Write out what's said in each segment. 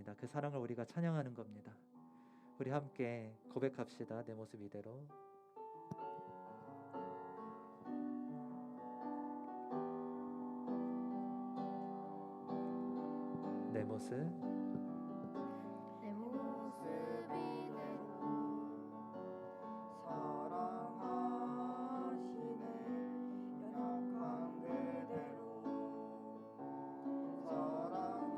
겁니다. 그 사랑을 우리가 찬양하는 겁니다. 우리 함께 고백합시다. 내 모습 이대로. 내 모습 내 모습 이대로 사랑하시네 연약한 그대로 사랑하시네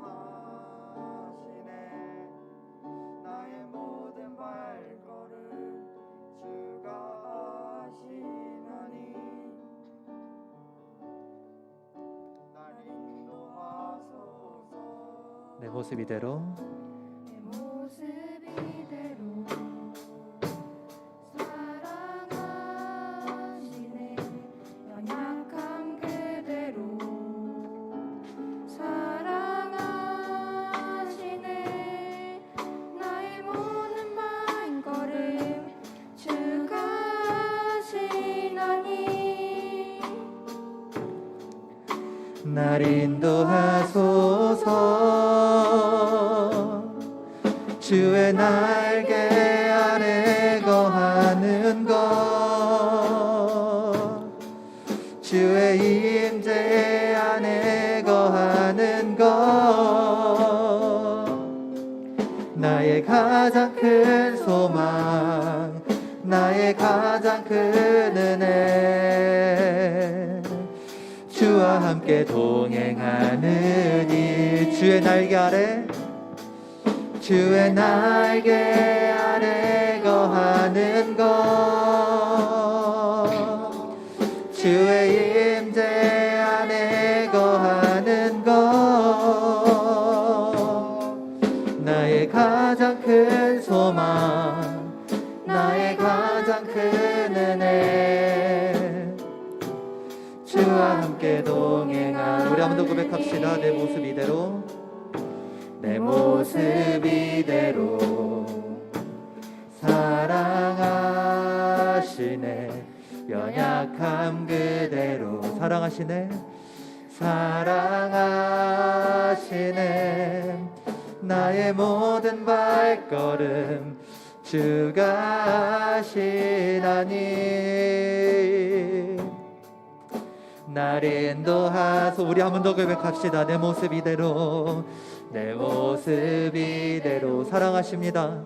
나의 모든 발걸음 주가 아시나니 날 인도하소서 내 모습 이대로 내 모습 이대로 사랑하시네 연약함 그대로 사랑하시네 나의 모든 발걸음 주가 아시나니 날 인도하소서 주의 날개 아래 거하는 것 주의 임재 안에 거하는 것 나의 가장 큰 소망 나의 가장 큰 은혜 주와 함께 동행하는 일 주의 날개 아래 주의 날개 아래 거하는 것 주의 임재 안에 거하는 것 나의 가장 큰 소망 나의 가장 큰 은혜 주와 함께 동행한 우리 한번 더 고백합시다. 내 모습 이대로 내 모습 이대로 사랑하시네 연약함 그대로 사랑하시네 사랑하시네 나의 모든 발걸음 주가 아시나니 날 인도하소 우리 한 번 더 고백합시다. 내 모습 이대로 내 모습 이대로 사랑하십니다.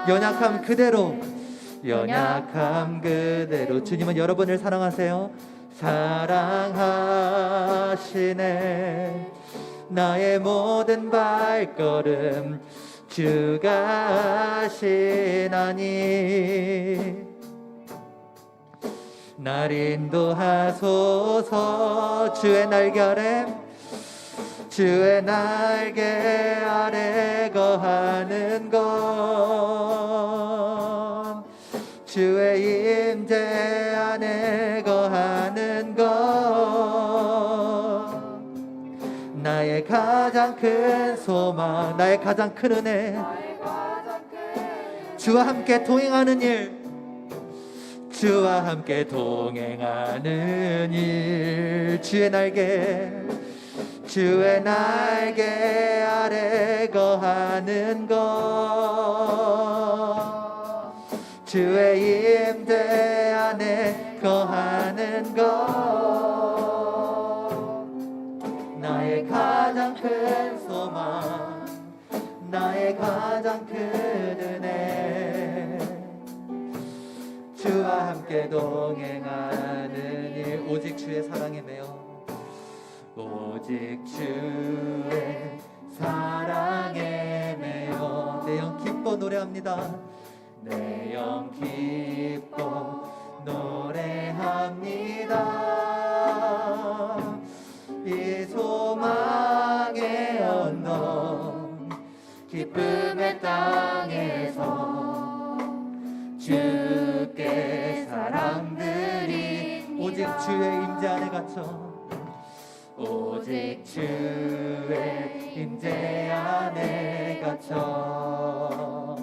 연약함 그대로 연약함 그대로 주님은 여러분을 사랑하세요. 사랑하시네 나의 모든 발걸음 주가 아시나니 날 인도하소서 주의 날개 아래 주의 날개 아래 거하는 것 주의 임재 안에 거하는 것 나의 가장 큰 소망 나의 가장 큰 은혜 주와 함께 동행하는 일 주와 함께 동행하는 일 주의 날개 아래 거하는 것 주의 임재 안에 거하는 것 나의 가장 큰 소망 나의 가장 큰 은혜 주와 함께 동행하는 일 오직 주의 사랑에 매여 오직 주의 사랑에 매여 내 영 기뻐 노래합니다 내 영 기뻐 노래합니다 이 소망의 언덕 기쁨의 땅에서 주께 사랑드린 오직 주의 임재 안에 갇혀 오직 주의 임재 안에 갇혀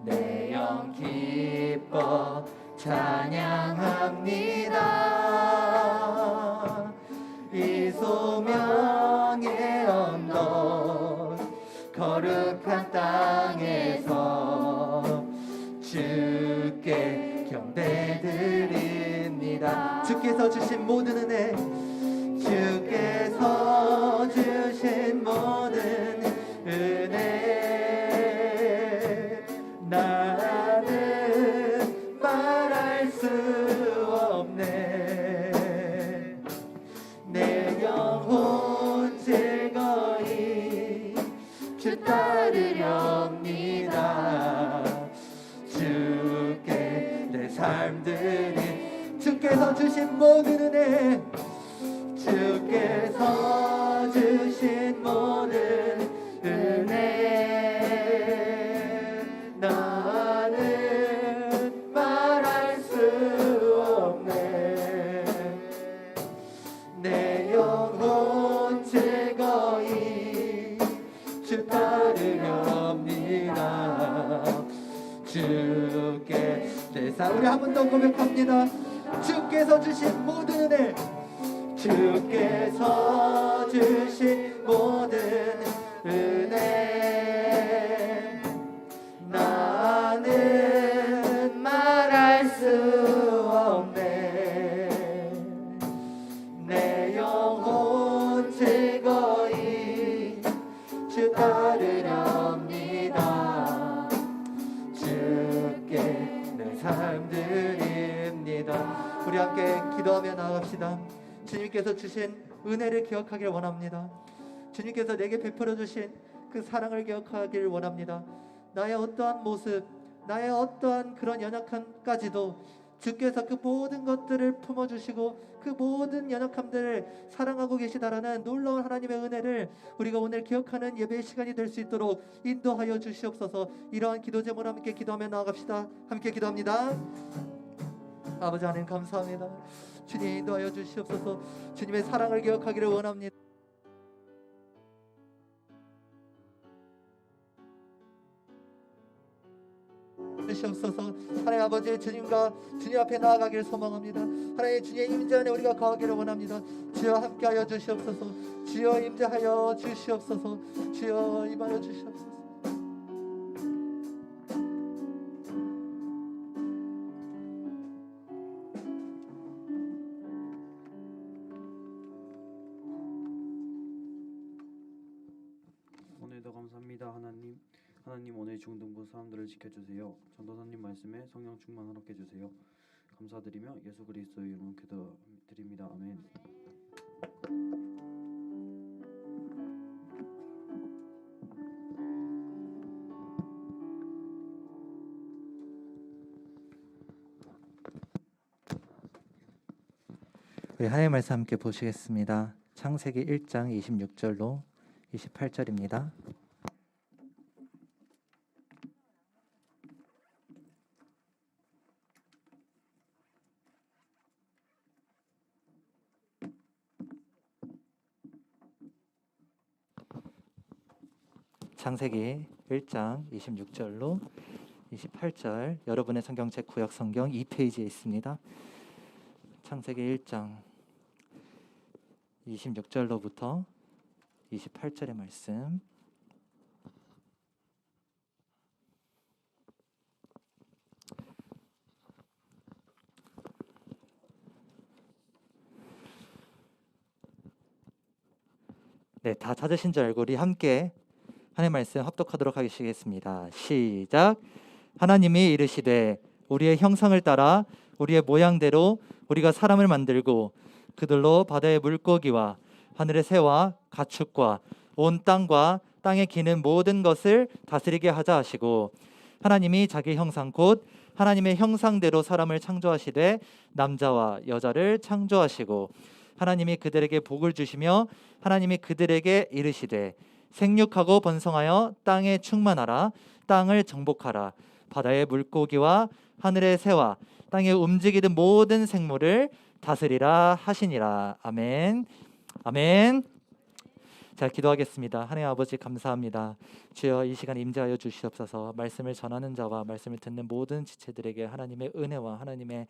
내 영 기뻐 찬양합니다 이 소명의 언덕 거룩한 땅에서 주께 경배드립니다. 주께서 주신 모든 은혜, 주께서 주신 모든 은혜, 나는 말할 수 없네. 내 영혼 즐거이 주 따르렵니다. 주께 내 삶들이, 주께서 주신 모든 은혜, 주께서 주신 모든 은혜, 나는 말할 수 없네. 내 영혼 즐거이 주 따르렵니다. 주께 내 삶, 우리 한 번 더 고백합니다. 주께서 주신 모든 은혜, 주께서 주신 모든 은혜, 나는 말할 수 없네. 내 영혼 즐거이 주 따르렵니다. 주께 내 삶 드립니다. 우리 함께 기도하며 나아갑시다. 주님께서 주신 은혜를 기억하길 원합니다. 주님께서 내게 베풀어 주신 그 사랑을 기억하길 원합니다. 나의 어떠한 모습, 나의 어떠한 그런 연약함까지도 주께서 그 모든 것들을 품어주시고 그 모든 연약함들을 사랑하고 계시다라는 놀라운 하나님의 은혜를 우리가 오늘 기억하는 예배의 시간이 될 수 있도록 인도하여 주시옵소서. 이러한 기도 제목으로 함께 기도하며 나아갑시다. 함께 기도합니다. 아버지 하나님 감사합니다. 주님 인도하여 주시옵소서. 주님의 사랑을 기억하기를 원합니다. 주시옵소서. 하나님 아버지, 주님과 주님 앞에 나아가기를 소망합니다. 하나님 주님의 임재 안에 우리가 거하기를 원합니다. 주여 함께하여 주시옵소서. 주여 임재하여 주시옵소서. 주여 임하여 주시옵소서. 오늘도 감사합니다. 하나님 오늘 중등부 사람들을 지켜주세요. 전도사님 말씀에 성령 충만하게 해주세요. 감사드리며 예수 그리스도의 이름으로 기도드립니다. 아멘. 우리 하나님의 말씀 함께 보시겠습니다. 창세기 1장 26절로 28절입니다. 창세기 1장 26절로 28절, 여러분의 성경책 구약 성경 2페이지에 있습니다. 창세기 1장 26절로부터 28절의 말씀. 네, 다 찾으신 줄 알고 우리 함께 하나님의 말씀 합독하도록 하겠습니다. 시작. 하나님이 이르시되 우리의 형상을 따라 우리의 모양대로 우리가 사람을 만들고 그들로 바다의 물고기와 하늘의 새와 가축과 온 땅과 땅에 기는 모든 것을 다스리게 하자 하시고, 하나님이 자기 형상 곧 하나님의 형상대로 사람을 창조하시되 남자와 여자를 창조하시고, 하나님이 그들에게 복을 주시며 하나님이 그들에게 이르시되 생육하고 번성하여 땅에 충만하라. 땅을 정복하라. 바다의 물고기와 하늘의 새와 땅에 움직이는 모든 생물을 다스리라 하시니라. 아멘. 아멘. 자, 기도하겠습니다. 하나님 아버지 감사합니다. 주여 이 시간 임재하여 주시옵소서. 말씀을 전하는 자와 말씀을 듣는 모든 지체들에게 하나님의 은혜와 하나님의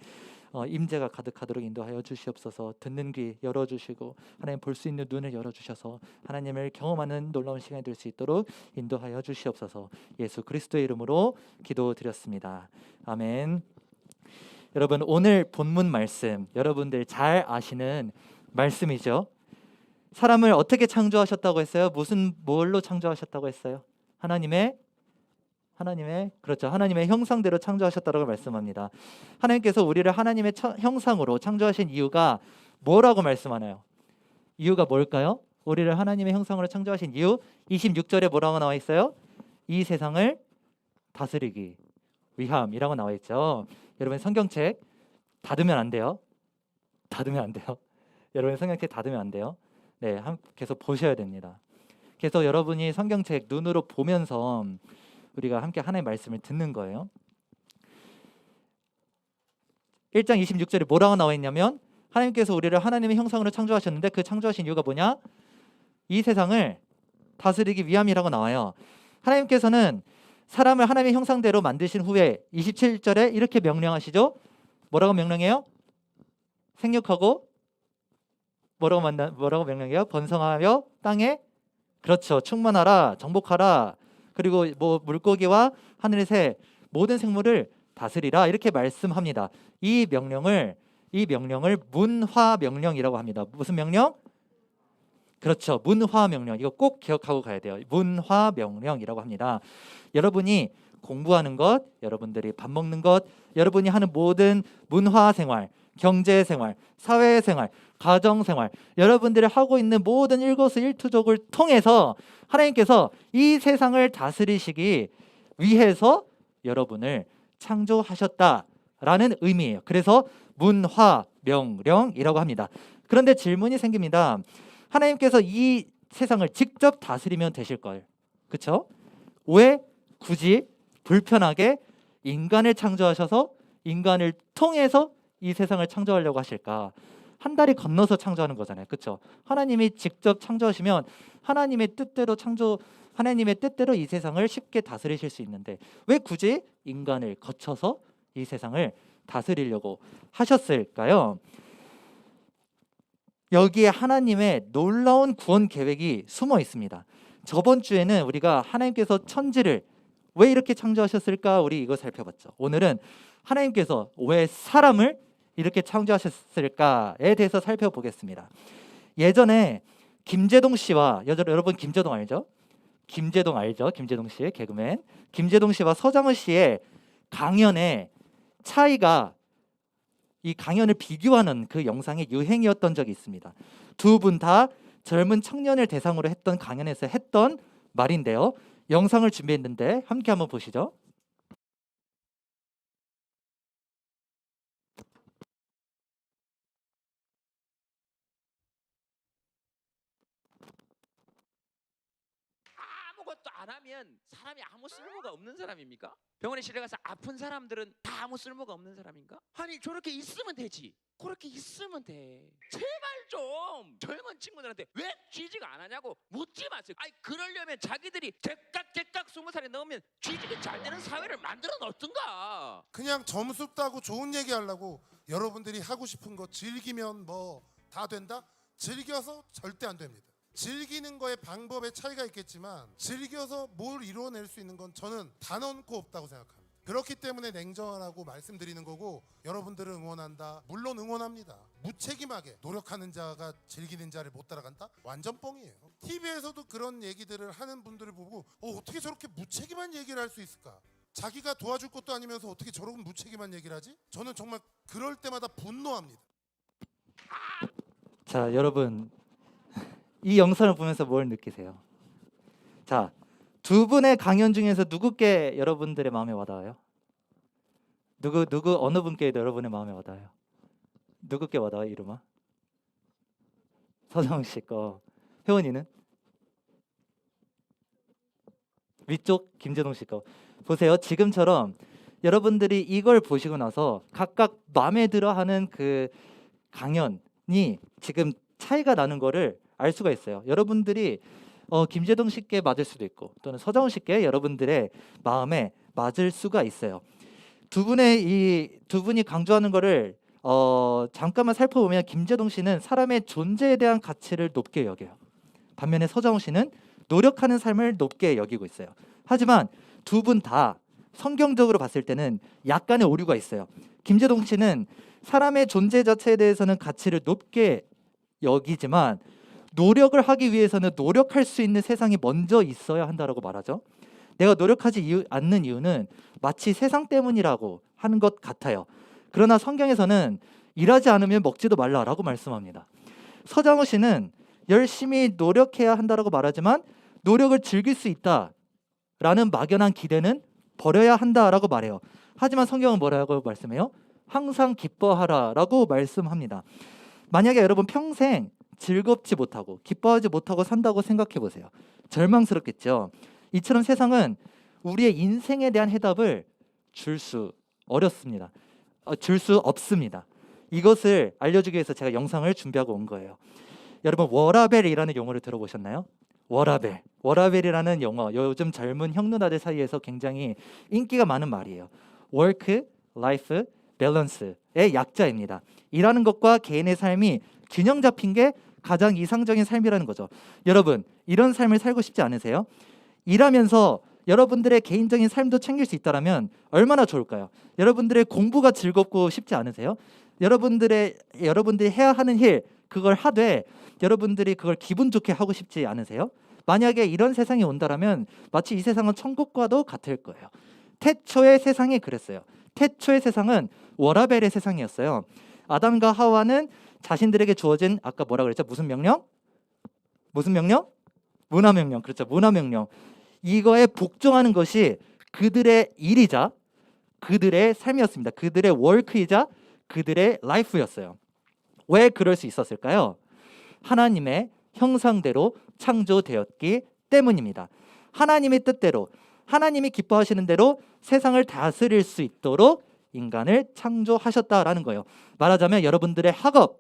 임재가 가득하도록 인도하여 주시옵소서. 듣는 귀 열어주시고 하나님 볼 수 있는 눈을 열어주셔서 하나님을 경험하는 놀라운 시간이 될 수 있도록 인도하여 주시옵소서. 예수 그리스도의 이름으로 기도드렸습니다. 아멘. 여러분, 오늘 본문 말씀 여러분들 잘 아시는 말씀이죠. 사람을 어떻게 창조하셨다고 했어요? 무슨 뭘로 창조하셨다고 했어요? 하나님의 그렇죠. 하나님의 형상대로 창조하셨다고 말씀합니다. 하나님께서 우리를 하나님의 형상으로 창조하신 이유가 뭐라고 말씀하나요? 이유가 뭘까요? 우리를 하나님의 형상으로 창조하신 이유 26절에 뭐라고 나와 있어요? 이 세상을 다스리기 위함이라고 나와 있죠. 여러분 성경책 닫으면 안 돼요. 닫으면 안 돼요. 여러분 성경책 닫으면 안 돼요. 네, 계속 보셔야 됩니다. 그래서 여러분이 성경책 눈으로 보면서 우리가 함께 하나님의 말씀을 듣는 거예요. 1장 26절에 뭐라고 나와 있냐면 하나님께서 우리를 하나님의 형상으로 창조하셨는데 그 창조하신 이유가 뭐냐? 이 세상을 다스리기 위함이라고 나와요. 하나님께서는 사람을 하나님의 형상대로 만드신 후에 27절에 이렇게 명령하시죠. 뭐라고 명령해요? 생육하고 뭐라고 명령해요? 번성하여 땅에 그렇죠. 충만하라, 정복하라. 그리고 뭐 물고기와 하늘의 새 모든 생물을 다스리라 이렇게 말씀합니다. 이 명령을 문화 명령이라고 합니다. 무슨 명령? 그렇죠. 문화 명령. 이거 꼭 기억하고 가야 돼요. 문화 명령이라고 합니다. 여러분이 공부하는 것, 여러분들이 밥 먹는 것, 여러분이 하는 모든 문화 생활, 경제 생활, 사회 생활, 가정 생활, 여러분들이 하고 있는 모든 일거수일투족을 통해서 하나님께서 이 세상을 다스리시기 위해서 여러분을 창조하셨다라는 의미예요. 그래서 문화 명령이라고 합니다. 그런데 질문이 생깁니다. 하나님께서 이 세상을 직접 다스리면 되실 걸. 그렇죠? 왜 굳이 불편하게 인간을 창조하셔서 인간을 통해서 이 세상을 창조하려고 하실까? 한 다리 건너서 창조하는 거잖아요. 그렇죠? 하나님이 직접 창조하시면 하나님의 뜻대로 이 세상을 쉽게 다스리실 수 있는데 왜 굳이 인간을 거쳐서 이 세상을 다스리려고 하셨을까요? 여기에 하나님의 놀라운 구원 계획이 숨어 있습니다. 저번 주에는 우리가 하나님께서 천지를 왜 이렇게 창조하셨을까? 우리 이거 살펴봤죠. 오늘은 하나님께서 왜 사람을 이렇게 창조하셨을까에 대해서 살펴보겠습니다. 예전에 김제동 씨와 여러분 김제동 알죠? 김제동 알죠? 김제동 씨 개그맨 김제동 씨와 서장훈 씨의 강연의 차이가 이 강연을 비교하는 그 영상이 유행이었던 적이 있습니다. 두 분 다 젊은 청년을 대상으로 했던 강연에서 했던 말인데요. 영상을 준비했는데 함께 한번 보시죠. 아무것도 안 하면 사람이 아무 쓸모가 없는 사람입니까? 병원에 실려가서 아픈 사람들은 다 아무 쓸모가 없는 사람인가? 아니 저렇게 있으면 되지. 그렇게 있으면 돼. 제발 좀 젊은 친구들한테 왜 취직 안 하냐고 묻지 마세요. 아니 그러려면 자기들이 제깍 20살이 넘으면 취직이 잘 되는 사회를 만들어 놓든가. 그냥 점수 따고 좋은 얘기 하려고 여러분들이 하고 싶은 거 즐기면 뭐 다 된다? 즐겨서 절대 안 됩니다. 즐기는 거에 방법의 차이가 있겠지만 즐겨서 뭘 이루어낼 수 있는 건 저는 단언코 없다고 생각합니다. 그렇기 때문에 냉정하라고 말씀드리는 거고 여러분들을 응원한다. 물론 응원합니다. 무책임하게 노력하는 자가 즐기는 자를 못 따라간다? 완전 뻥이에요. TV에서도 그런 얘기들을 하는 분들을 보고 어떻게 저렇게 무책임한 얘기를 할 수 있을까? 자기가 도와줄 것도 아니면서 어떻게 저런 무책임한 얘기를 하지? 저는 정말 그럴 때마다 분노합니다. 자, 여러분 이 영상을 보면서 뭘 느끼세요? 자, 두 분의 강연 중에서 누구께 여러분들의 마음에 와닿아요? 누구 어느 분께 여러분의 마음에 와닿아요? 누구께 와닿아요? 이름아? 서정 씨 거. 혜원이는? 위쪽 김재동 씨 거. 보세요. 지금처럼 여러분들이 이걸 보시고 나서 각각 마음에 들어하는 그 강연이 지금 차이가 나는 거를 알 수가 있어요. 여러분들이 김재동 씨께 맞을 수도 있고 또는 서정훈 씨께 여러분들의 마음에 맞을 수가 있어요. 두 분이 강조하는 거를 잠깐만 살펴보면 김재동 씨는 사람의 존재에 대한 가치를 높게 여겨요. 반면에 서정훈 씨는 노력하는 삶을 높게 여기고 있어요. 하지만 두 분 다 성경적으로 봤을 때는 약간의 오류가 있어요. 김재동 씨는 사람의 존재 자체에 대해서는 가치를 높게 여기지만 노력을 하기 위해서는 노력할 수 있는 세상이 먼저 있어야 한다라고 말하죠. 내가 노력하지 않는 이유는 마치 세상 때문이라고 하는 것 같아요. 그러나 성경에서는 일하지 않으면 먹지도 말라라고 말씀합니다. 서정우 씨는 열심히 노력해야 한다라고 말하지만 노력을 즐길 수 있다라는 막연한 기대는 버려야 한다라고 말해요. 하지만 성경은 뭐라고 말씀해요? 항상 기뻐하라라고 말씀합니다. 만약에 여러분 평생 즐겁지 못하고 기뻐하지 못하고 산다고 생각해 보세요. 절망스럽겠죠. 이처럼 세상은 우리의 인생에 대한 해답을 줄 수 없습니다. 이것을 알려주기 위해서 제가 영상을 준비하고 온 거예요. 여러분 워라벨이라는 용어를 들어보셨나요? 워라벨이라는 용어, 요즘 젊은 형 누나들 사이에서 굉장히 인기가 많은 말이에요. Work, Life, Balance의 약자입니다. 일하는 것과 개인의 삶이 균형 잡힌 게 가장 이상적인 삶이라는 거죠. 여러분 이런 삶을 살고 싶지 않으세요? 일하면서 여러분들의 개인적인 삶도 챙길 수 있다면 얼마나 좋을까요? 여러분들의 공부가 즐겁고 싶지 않으세요? 여러분들이 해야 하는 일 그걸 하되 여러분들이 그걸 기분 좋게 하고 싶지 않으세요? 만약에 이런 세상이 온다면 마치 이 세상은 천국과도 같을 거예요. 태초의 세상이 그랬어요. 태초의 세상은 워라벨의 세상이었어요. 아담과 하와는 자신들에게 주어진 아까 뭐라 그랬죠? 무슨 명령? 문화명령. 그렇죠. 문화명령. 이거에 복종하는 것이 그들의 일이자 그들의 삶이었습니다. 그들의 월크이자 그들의 라이프였어요. 왜 그럴 수 있었을까요? 하나님의 형상대로 창조되었기 때문입니다. 하나님의 뜻대로 하나님이 기뻐하시는 대로 세상을 다스릴 수 있도록 인간을 창조하셨다라는 거예요. 말하자면 여러분들의 학업,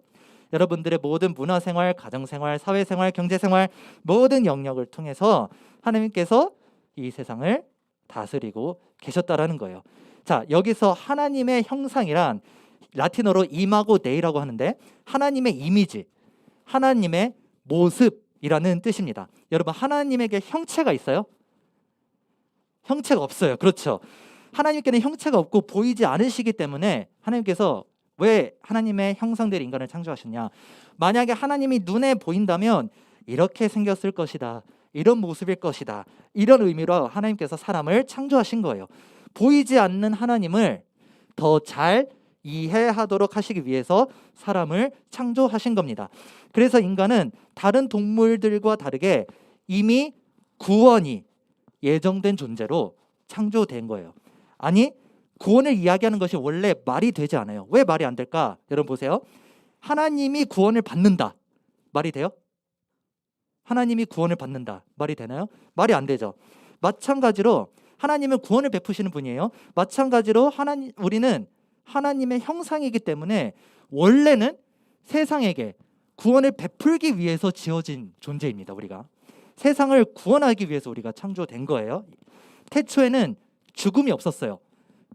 여러분들의 모든 문화생활, 가정생활, 사회생활, 경제생활 모든 영역을 통해서 하나님께서 이 세상을 다스리고 계셨다라는 거예요. 자, 여기서 하나님의 형상이란 라틴어로 이마고 데이라고 하는데 하나님의 이미지, 하나님의 모습이라는 뜻입니다. 여러분 하나님에게 형체가 있어요? 형체가 없어요. 그렇죠. 하나님께는 형체가 없고 보이지 않으시기 때문에 하나님께서 왜 하나님의 형상대로 인간을 창조하셨냐? 만약에 하나님이 눈에 보인다면 이렇게 생겼을 것이다. 이런 모습일 것이다. 이런 의미로 하나님께서 사람을 창조하신 거예요. 보이지 않는 하나님을 더 잘 이해하도록 하시기 위해서 사람을 창조하신 겁니다. 그래서 인간은 다른 동물들과 다르게 이미 구원이 예정된 존재로 창조된 거예요. 아니, 구원을 이야기하는 것이 원래 말이 되지 않아요. 왜 말이 안 될까? 여러분 보세요. 하나님이 구원을 받는다. 말이 돼요? 하나님이 구원을 받는다. 말이 되나요? 말이 안 되죠. 마찬가지로 하나님은 구원을 베푸시는 분이에요. 마찬가지로 우리는 하나님의 형상이기 때문에 원래는 세상에게 구원을 베풀기 위해서 지어진 존재입니다. 우리가 세상을 구원하기 위해서 우리가 창조된 거예요. 태초에는 죽음이 없었어요.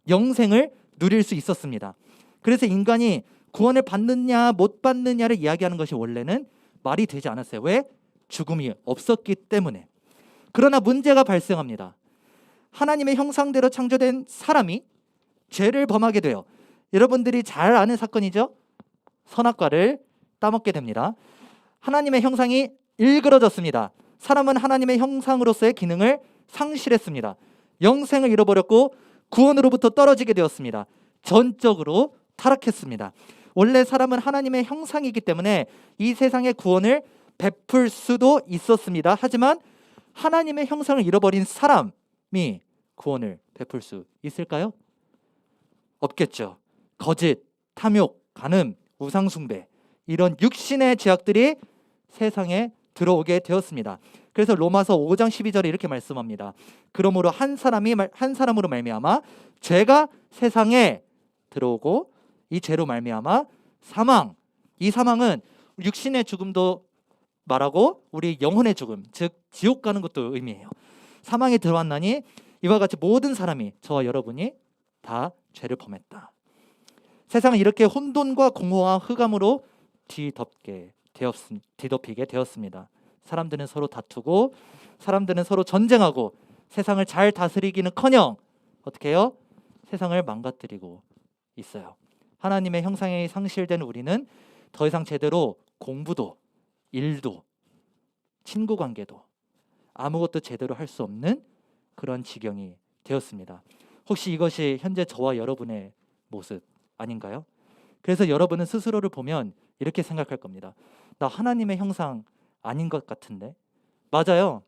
영생을 누릴 수 있었습니다. 그래서 인간이 구원을 받느냐 못 받느냐를 이야기하는 것이 원래는 말이 되지 않았어요. 왜? 죽음이 없었기 때문에. 그러나 문제가 발생합니다. 하나님의 형상대로 창조된 사람이 죄를 범하게 돼요. 여러분들이 잘 아는 사건이죠. 선악과를 따먹게 됩니다. 하나님의 형상이 일그러졌습니다. 사람은 하나님의 형상으로서의 기능을 상실했습니다. 영생을 잃어버렸고 구원으로부터 떨어지게 되었습니다. 전적으로 타락했습니다. 원래 사람은 하나님의 형상이기 때문에 이 세상의 구원을 베풀 수도 있었습니다. 하지만 하나님의 형상을 잃어버린 사람이 구원을 베풀 수 있을까요? 없겠죠. 거짓, 탐욕, 간음, 우상숭배 이런 육신의 죄악들이 세상에 들어오게 되었습니다. 그래서 로마서 5장 12절에 이렇게 말씀합니다. 그러므로 한 사람으로 말미암아 죄가 세상에 들어오고 이 죄로 말미암아 사망, 이 사망은 육신의 죽음도 말하고 우리 영혼의 죽음, 즉 지옥 가는 것도 의미해요. 사망에 들어왔나니 이와 같이 모든 사람이 저와 여러분이 다 죄를 범했다. 세상은 이렇게 혼돈과 공허와 흑암으로 뒤덮이게 되었습니다. 사람들은 서로 다투고 사람들은 서로 전쟁하고 세상을 잘 다스리기는커녕 어떻게 해요? 세상을 망가뜨리고 있어요. 하나님의 형상이 상실된 우리는 더 이상 제대로 공부도 일도 친구 관계도 아무것도 제대로 할 수 없는 그런 지경이 되었습니다. 혹시 이것이 현재 저와 여러분의 모습 아닌가요? 그래서 여러분은 스스로를 보면 이렇게 생각할 겁니다. 나 하나님의 형상 아닌 것 같은데? 맞아요.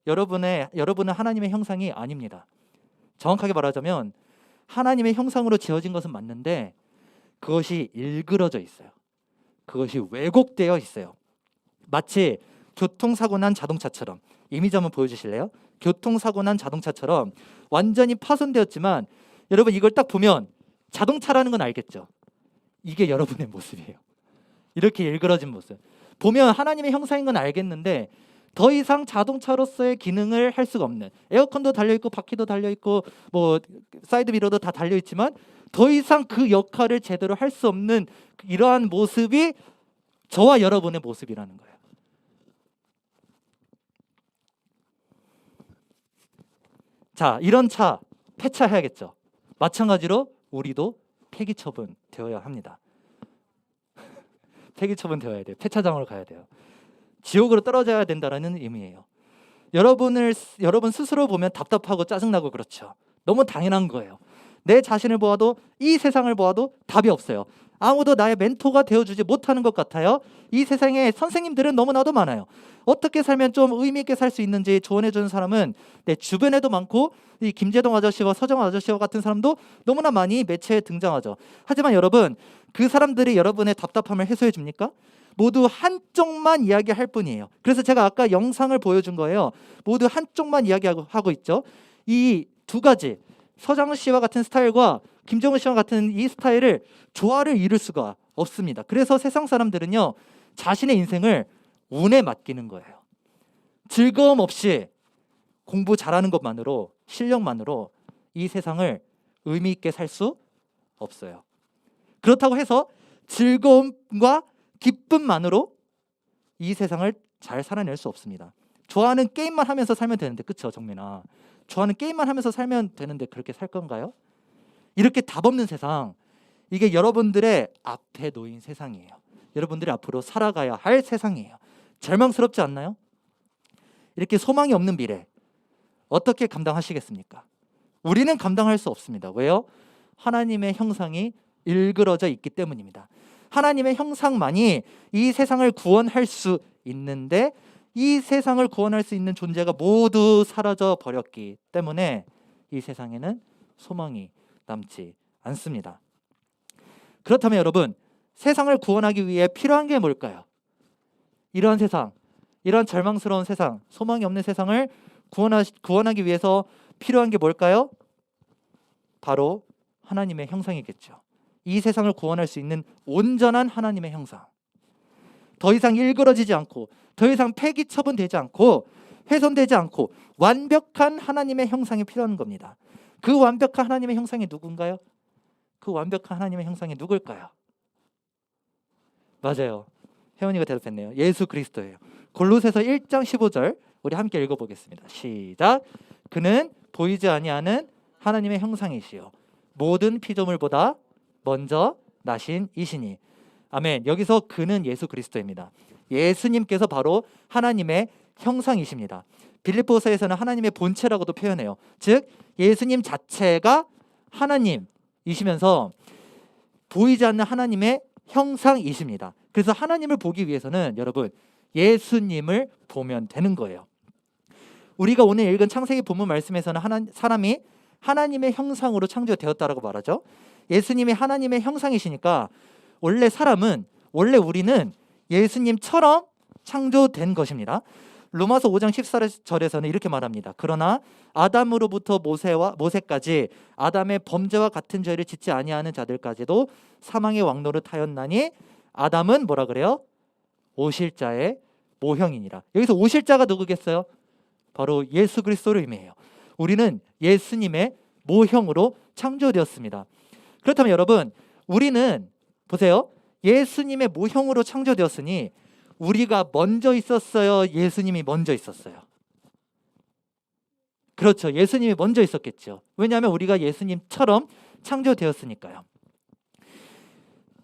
여러분은 하나님의 형상이 아닙니다. 정확하게 말하자면 하나님의 형상으로 지어진 것은 맞는데 그것이 일그러져 있어요. 그것이 왜곡되어 있어요. 마치 교통사고 난 자동차처럼. 이미지 한번 보여주실래요? 교통사고 난 자동차처럼 완전히 파손되었지만 여러분 이걸 딱 보면 자동차라는 건 알겠죠? 이게 여러분의 모습이에요. 이렇게 일그러진 모습. 보면 하나님의 형상인 건 알겠는데 더 이상 자동차로서의 기능을 할 수가 없는, 에어컨도 달려있고 바퀴도 달려있고 뭐 사이드 미러도 다 달려있지만 더 이상 그 역할을 제대로 할 수 없는 이러한 모습이 저와 여러분의 모습이라는 거예요. 자, 이런 차 폐차해야겠죠. 마찬가지로 우리도 폐기 처분 되어야 합니다. 폐기 처분 되어야 돼요. 폐차장으로 가야 돼요. 지옥으로 떨어져야 된다라는 의미예요. 여러분 스스로 보면 답답하고 짜증나고 그렇죠. 너무 당연한 거예요. 내 자신을 보아도 이 세상을 보아도 답이 없어요. 아무도 나의 멘토가 되어주지 못하는 것 같아요. 이 세상에 선생님들은 너무나도 많아요. 어떻게 살면 좀 의미 있게 살 수 있는지 조언해주는 사람은 내 주변에도 많고 이 김재동 아저씨와 서정 아저씨와 같은 사람도 너무나 많이 매체에 등장하죠. 하지만 여러분 그 사람들이 여러분의 답답함을 해소해 줍니까? 모두 한쪽만 이야기할 뿐이에요. 그래서 제가 아까 영상을 보여준 거예요. 모두 한쪽만 이야기하고 있죠. 이 두 가지 서장 씨와 같은 스타일과 김정은 씨와 같은 이 스타일을 조화를 이룰 수가 없습니다. 그래서 세상 사람들은요 자신의 인생을 운에 맡기는 거예요. 즐거움 없이 공부 잘하는 것만으로 실력만으로 이 세상을 의미 있게 살 수 없어요. 그렇다고 해서 즐거움과 기쁨만으로 이 세상을 잘 살아낼 수 없습니다. 좋아하는 게임만 하면서 살면 되는데, 그렇죠, 정민아? 좋아하는 게임만 하면서 살면 되는데 그렇게 살 건가요? 이렇게 답 없는 세상, 이게 여러분들의 앞에 놓인 세상이에요. 여러분들이 앞으로 살아가야 할 세상이에요. 절망스럽지 않나요? 이렇게 소망이 없는 미래 어떻게 감당하시겠습니까? 우리는 감당할 수 없습니다. 왜요? 하나님의 형상이 일그러져 있기 때문입니다. 하나님의 형상만이 이 세상을 구원할 수 있는데 이 세상을 구원할 수 있는 존재가 모두 사라져 버렸기 때문에 이 세상에는 소망이 남지 않습니다. 그렇다면 여러분, 세상을 구원하기 위해 필요한 게 뭘까요? 이러한 세상, 이러한 절망스러운 세상, 소망이 없는 세상을 구원하기 위해서 필요한 게 뭘까요? 바로 하나님의 형상이겠죠. 이 세상을 구원할 수 있는 온전한 하나님의 형상. 더 이상 일그러지지 않고 더 이상 폐기 처분되지 않고 훼손되지 않고 완벽한 하나님의 형상이 필요한 겁니다. 그 완벽한 하나님의 형상이 누군가요? 그 완벽한 하나님의 형상이 누굴까요? 맞아요. 혜원이가 대답했네요. 예수 그리스도예요. 골로새서 1장 15절 우리 함께 읽어보겠습니다. 시작. 그는 보이지 아니하는 하나님의 형상이시요 모든 피조물보다 먼저 나신 이시니. 아멘. 여기서 그는 예수 그리스도입니다. 예수님께서 바로 하나님의 형상이십니다. 빌립보서에서는 하나님의 본체라고도 표현해요. 즉 예수님 자체가 하나님이시면서 보이지 않는 하나님의 형상이십니다. 그래서 하나님을 보기 위해서는 여러분 예수님을 보면 되는 거예요. 우리가 오늘 읽은 창세기 본문 말씀에서는 사람이 하나님의 형상으로 창조되었다라고 말하죠. 예수님이 하나님의 형상이시니까 원래 우리는 예수님처럼 창조된 것입니다. 로마서 5장 14절에서는 이렇게 말합니다. 그러나 아담으로부터 모세까지 아담의 범죄와 같은 죄를 짓지 아니하는 자들까지도 사망의 왕노릇 하였나니 아담은 뭐라 그래요? 오실자의 모형이니라. 여기서 오실 자가 누구겠어요? 바로 예수 그리스도를 의미해요. 우리는 예수님의 모형으로 창조되었습니다. 그렇다면 여러분, 우리는 보세요. 예수님의 모형으로 창조되었으니 우리가 먼저 있었어요? 예수님이 먼저 있었어요? 그렇죠. 예수님이 먼저 있었겠죠. 왜냐하면 우리가 예수님처럼 창조되었으니까요.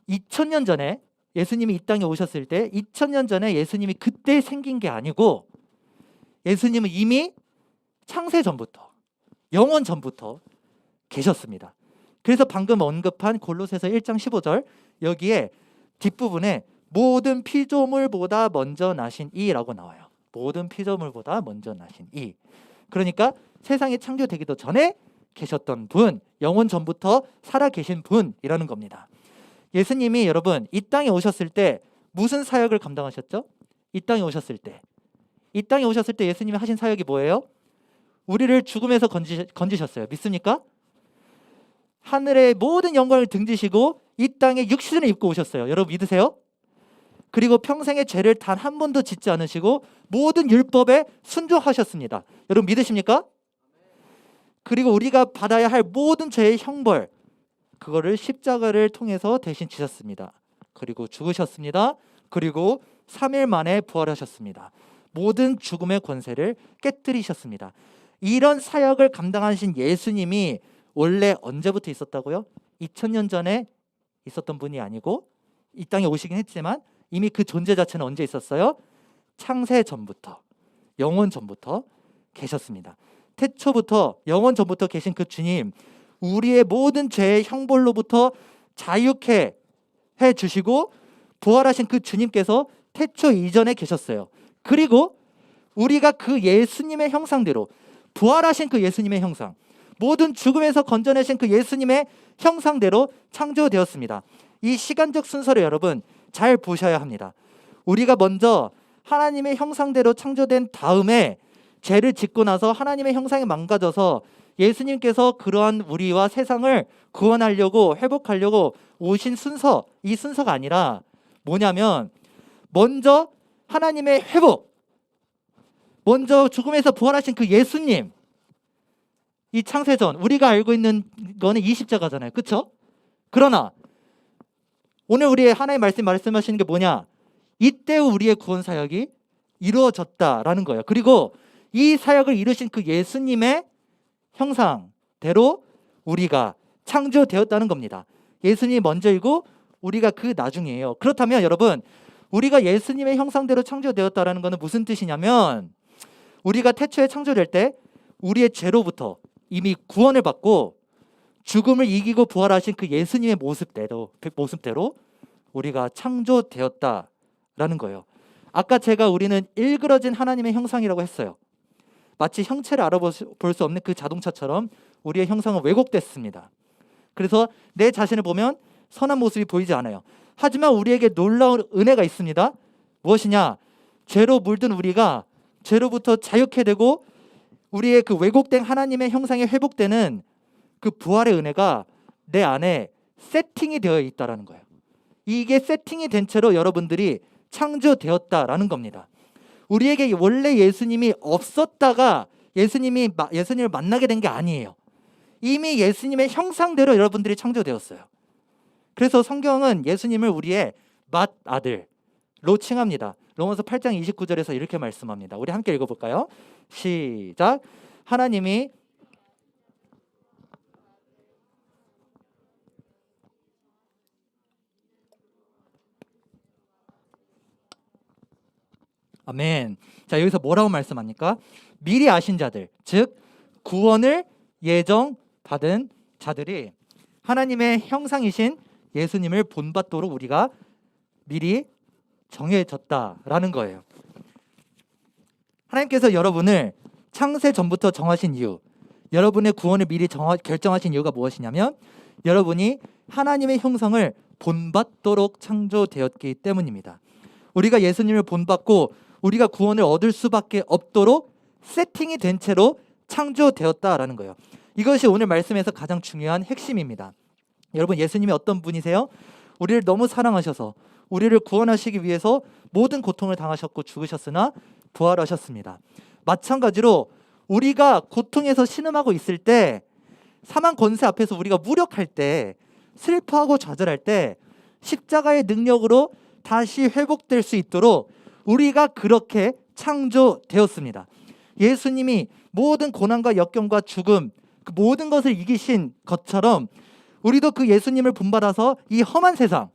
2000년 전에 예수님이 이 땅에 오셨을 때 2000년 전에 예수님이 그때 생긴 게 아니고 예수님은 이미 창세 전부터, 영원 전부터 계셨습니다. 그래서 방금 언급한 골로새서 1장 15절 여기에 뒷부분에 모든 피조물보다 먼저 나신 이라고 나와요. 모든 피조물보다 먼저 나신 이. 그러니까 세상이 창조되기도 전에 계셨던 분, 영원 전부터 살아 계신 분이라는 겁니다. 예수님이 여러분 이 땅에 오셨을 때 무슨 사역을 감당하셨죠? 이 땅에 오셨을 때 예수님이 하신 사역이 뭐예요? 우리를 죽음에서 건지셨어요. 믿습니까? 하늘의 모든 영광을 등지시고 이 땅에 육신을 입고 오셨어요. 여러분 믿으세요? 그리고 평생의 죄를 단 한 번도 짓지 않으시고 모든 율법에 순종하셨습니다. 여러분 믿으십니까? 그리고 우리가 받아야 할 모든 죄의 형벌, 그거를 십자가를 통해서 대신 지셨습니다. 그리고 죽으셨습니다. 그리고 3일 만에 부활하셨습니다. 모든 죽음의 권세를 깨뜨리셨습니다. 이런 사역을 감당하신 예수님이 원래 언제부터 있었다고요? 2000년 전에 있었던 분이 아니고 이 땅에 오시긴 했지만 이미 그 존재 자체는 언제 있었어요? 창세 전부터, 영원 전부터 계셨습니다. 태초부터, 영원 전부터 계신 그 주님, 우리의 모든 죄의 형벌로부터 자유케 해주시고 부활하신 그 주님께서 태초 이전에 계셨어요. 그리고 우리가 그 예수님의 형상대로, 부활하신 그 예수님의 형상, 모든 죽음에서 건져내신 그 예수님의 형상대로 창조되었습니다. 이 시간적 순서를 여러분 잘 보셔야 합니다. 우리가 먼저 하나님의 형상대로 창조된 다음에 죄를 짓고 나서 하나님의 형상이 망가져서 예수님께서 그러한 우리와 세상을 구원하려고 회복하려고 오신 순서, 이 순서가 아니라 뭐냐면 먼저 하나님의 회복, 먼저 죽음에서 부활하신 그 예수님, 이 창세전 우리가 알고 있는 거는 이 십자가잖아요. 그렇죠? 그러나 오늘 우리의 하나님 말씀하시는 게 뭐냐? 이때 우리의 구원 사역이 이루어졌다라는 거예요. 그리고 이 사역을 이루신 그 예수님의 형상대로 우리가 창조되었다는 겁니다. 예수님이 먼저이고 우리가 그 나중이에요. 그렇다면 여러분, 우리가 예수님의 형상대로 창조되었다라는 것은 무슨 뜻이냐면 우리가 태초에 창조될 때 우리의 죄로부터 이미 구원을 받고 죽음을 이기고 부활하신 그 예수님의 모습대로 우리가 창조되었다라는 거예요. 아까 제가 우리는 일그러진 하나님의 형상이라고 했어요. 마치 형체를 알아볼 수 없는 그 자동차처럼 우리의 형상은 왜곡됐습니다. 그래서 내 자신을 보면 선한 모습이 보이지 않아요. 하지만 우리에게 놀라운 은혜가 있습니다. 무엇이냐? 죄로 물든 우리가 죄로부터 자유케 되고 우리의 그 왜곡된 하나님의 형상이 회복되는 그 부활의 은혜가 내 안에 세팅이 되어 있다라는 거예요. 이게 세팅이 된 채로 여러분들이 창조되었다라는 겁니다. 우리에게 원래 예수님이 없었다가 예수님을 만나게 된 게 아니에요. 이미 예수님의 형상대로 여러분들이 창조되었어요. 그래서 성경은 예수님을 우리의 맏아들로 칭합니다. 로마서 8장 29절에서 이렇게 말씀합니다. 우리 함께 읽어볼까요? 시작. 하나님이 아멘. 자, 여기서 뭐라고 말씀합니까? 미리 아신 자들, 즉 구원을 예정받은 자들이 하나님의 형상이신 예수님을 본받도록 우리가 미리 정해졌다라는 거예요. 하나님께서 여러분을 창세 전부터 정하신 이유, 여러분의 구원을 미리 결정하신 이유가 무엇이냐면 여러분이 하나님의 형상을 본받도록 창조되었기 때문입니다. 우리가 예수님을 본받고 우리가 구원을 얻을 수밖에 없도록 세팅이 된 채로 창조되었다라는 거예요. 이것이 오늘 말씀에서 가장 중요한 핵심입니다. 여러분, 예수님이 어떤 분이세요? 우리를 너무 사랑하셔서 우리를 구원하시기 위해서 모든 고통을 당하셨고 죽으셨으나 부활하셨습니다. 마찬가지로 우리가 고통에서 신음하고 있을 때, 사망 권세 앞에서 우리가 무력할 때, 슬퍼하고 좌절할 때 십자가의 능력으로 다시 회복될 수 있도록 우리가 그렇게 창조되었습니다. 예수님이 모든 고난과 역경과 죽음, 그 모든 것을 이기신 것처럼 우리도 그 예수님을 본받아서 이 험한 세상,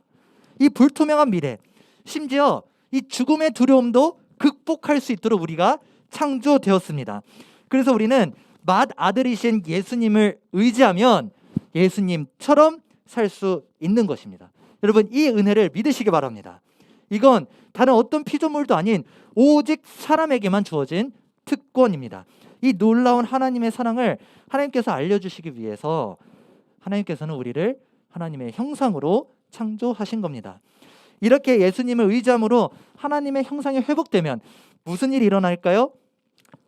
이 불투명한 미래, 심지어 이 죽음의 두려움도 극복할 수 있도록 우리가 창조되었습니다. 그래서 우리는 맏아들이신 예수님을 의지하면 예수님처럼 살 수 있는 것입니다. 여러분, 이 은혜를 믿으시기 바랍니다. 이건 다른 어떤 피조물도 아닌 오직 사람에게만 주어진 특권입니다. 이 놀라운 하나님의 사랑을 하나님께서 알려주시기 위해서 하나님께서는 우리를 하나님의 형상으로 창조하신 겁니다. 이렇게 예수님을 의지함으로 하나님의 형상이 회복되면 무슨 일이 일어날까요?